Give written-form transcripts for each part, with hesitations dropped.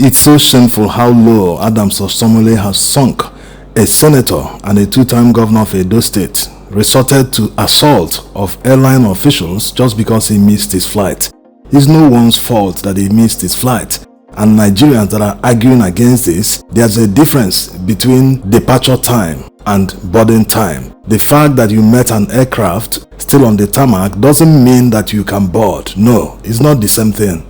It's so shameful how low Adams Oshiomole has sunk. A senator and a two-time governor of Edo State resorted to assault of airline officials just because he missed his flight. It's no one's fault that he missed his flight. And Nigerians that are arguing against this, there's a difference between departure time and boarding time. The fact that you met an aircraft still on the tarmac doesn't mean that you can board. No, it's not the same thing.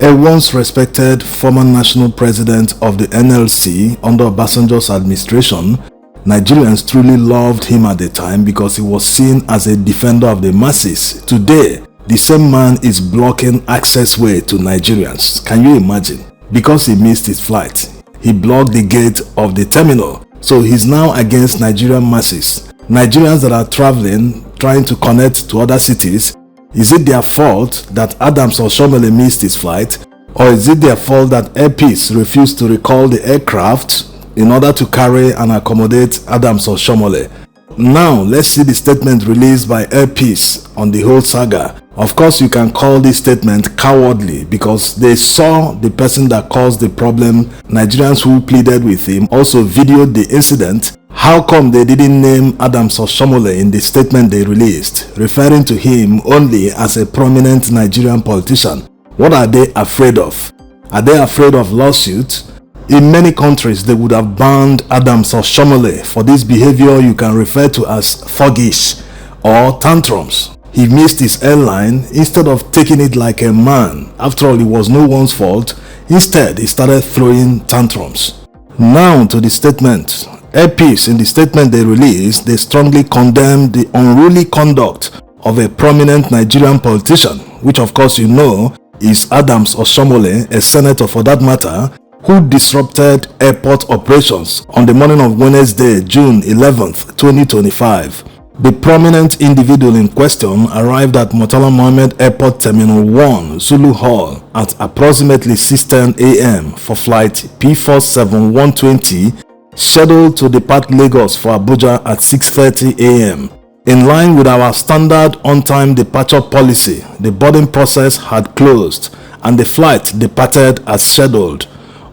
A once respected former national president of the NLC under Obasanjo's administration, Nigerians truly loved him at the time because he was seen as a defender of the masses. Today, the same man is blocking access way to Nigerians. Can you imagine? Because he missed his flight, he blocked the gate of the terminal. So he's now against Nigerian masses. Nigerians that are traveling, trying to connect to other cities. Is it their fault that Adams Oshiomole missed his flight? Or is it their fault that Air Peace refused to recall the aircraft in order to carry and accommodate Adams Oshiomole? Now, let's see the statement released by Air Peace on the whole saga. Of course, you can call this statement cowardly because they saw the person that caused the problem. Nigerians who pleaded with him also videoed the incident. How come they didn't name Adams Oshiomole in the statement they released, referring to him only as a prominent Nigerian politician? What are they afraid of? Are they afraid of lawsuits? In many countries, they would have banned Adams Oshiomole for this behavior you can refer to as thuggish or tantrums. He missed his airline instead of taking it like a man. After all, it was no one's fault. Instead, he started throwing tantrums. Now to the statement. Air Peace, in the statement they released, they strongly condemned the unruly conduct of a prominent Nigerian politician, which of course you know is Adams Oshiomole, a senator for that matter, who disrupted airport operations on the morning of Wednesday, June 11th, 2025. The prominent individual in question arrived at Murtala Mohammed Airport Terminal 1, Zulu Hall at approximately 6:10 a.m. for flight P47120, scheduled to depart Lagos for Abuja at 6:30 a.m. In line with our standard on-time departure policy, the boarding process had closed and the flight departed as scheduled.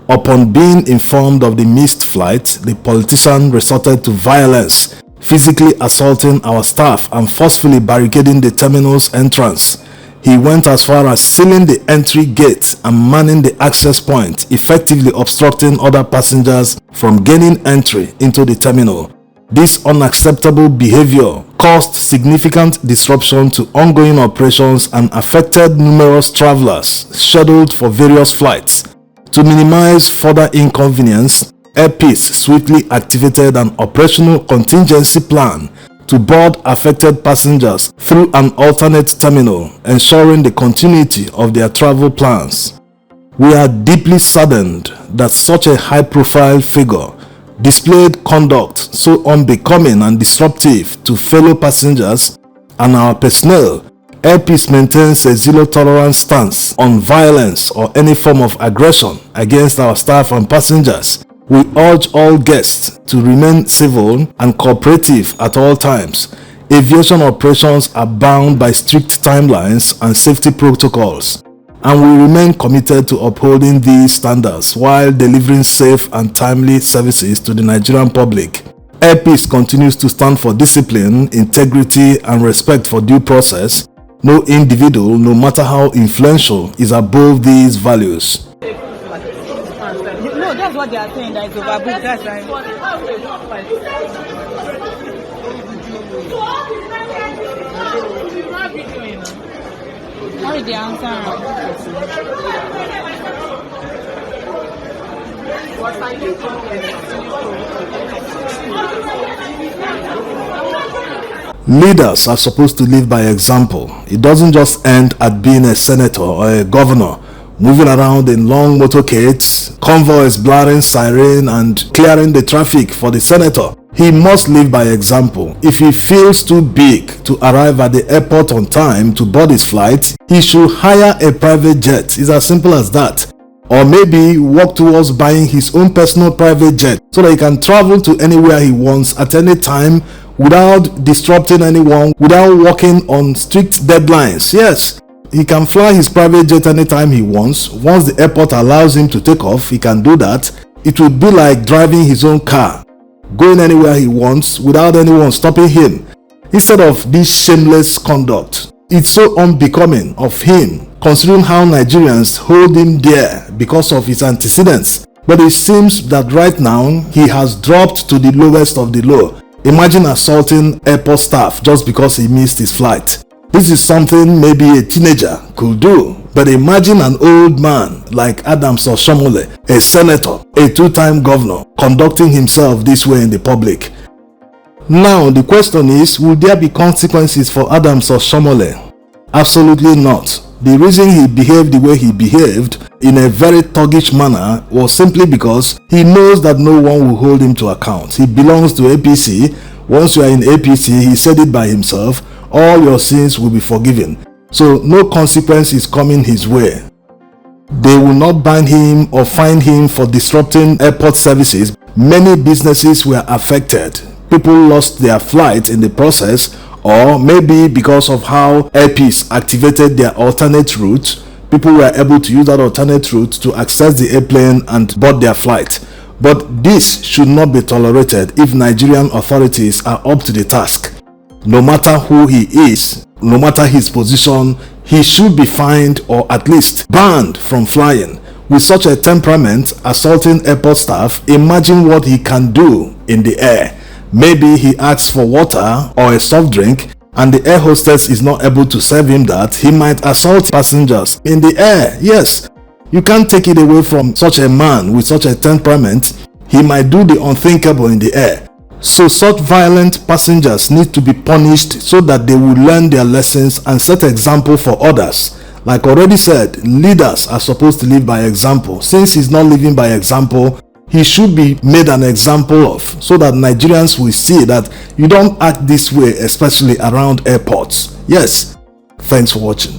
Upon being informed of the missed flight, the politician resorted to violence, physically assaulting our staff and forcefully barricading the terminal's entrance. He went as far as sealing the entry gate and manning the access point, effectively obstructing other passengers from gaining entry into the terminal. This unacceptable behavior caused significant disruption to ongoing operations and affected numerous travelers scheduled for various flights. To minimize further inconvenience, Air Peace swiftly activated an operational contingency plan to board affected passengers through an alternate terminal, ensuring the continuity of their travel plans. We are deeply saddened that such a high-profile figure displayed conduct so unbecoming and disruptive to fellow passengers and our personnel. Air Peace maintains a zero-tolerance stance on violence or any form of aggression against our staff and passengers. We urge all guests to remain civil and cooperative at all times. Aviation operations are bound by strict timelines and safety protocols, and we remain committed to upholding these standards while delivering safe and timely services to the Nigerian public. Air Peace continues to stand for discipline, integrity, and respect for due process. No individual, no matter how influential, is above these values. No, that's what they are saying, that it's overbooked. That's right. How is the answer? Leaders are supposed to live by example. It doesn't just end at being a senator or a governor, moving around in long motorcades, convoys blaring siren and clearing the traffic for the senator. He must live by example. If he feels too big to arrive at the airport on time to board his flight, he should hire a private jet. It's as simple as that. Or maybe work towards buying his own personal private jet so that he can travel to anywhere he wants at any time without disrupting anyone, without working on strict deadlines. Yes, he can fly his private jet anytime he wants. Once the airport allows him to take off, he can do that. It would be like driving his own car, going anywhere he wants without anyone stopping him. Instead of this shameless conduct, it's so unbecoming of him, considering how Nigerians hold him dear because of his antecedents. But it seems that right now, he has dropped to the lowest of the low. Imagine assaulting airport staff just because he missed his flight. This is something maybe a teenager could do. But imagine an old man like Oshiomole, a senator, a two-time governor, conducting himself this way in the public. Now the question is, will there be consequences for Oshiomole? Absolutely not. The reason he behaved the way he behaved in a very thuggish manner was simply because he knows that no one will hold him to account. He belongs to APC. Once you are in APC, he said it by himself, all your sins will be forgiven. So no consequence is coming his way. They will not ban him or fine him for disrupting airport services. Many businesses were affected. People lost their flight in the process, or maybe because of how Airpeace activated their alternate route, people were able to use that alternate route to access the airplane and board their flight. But this should not be tolerated if Nigerian authorities are up to the task. No matter who he is, no matter his position, he should be fined or at least banned from flying. With such a temperament, assaulting airport staff, imagine what he can do in the air. Maybe he asks for water or a soft drink and the air hostess is not able to serve him that. He might assault passengers in the air. Yes, you can't take it away from such a man with such a temperament. He might do the unthinkable in the air. So such violent passengers need to be punished so that they will learn their lessons and set example for others. Like already said, leaders are supposed to live by example. Since he's not living by example, he should be made an example of, so that Nigerians will see that you don't act this way, especially around airports. Yes, thanks for watching.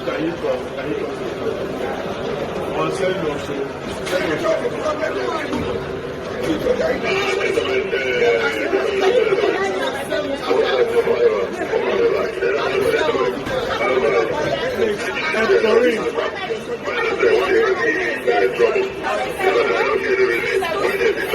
Can you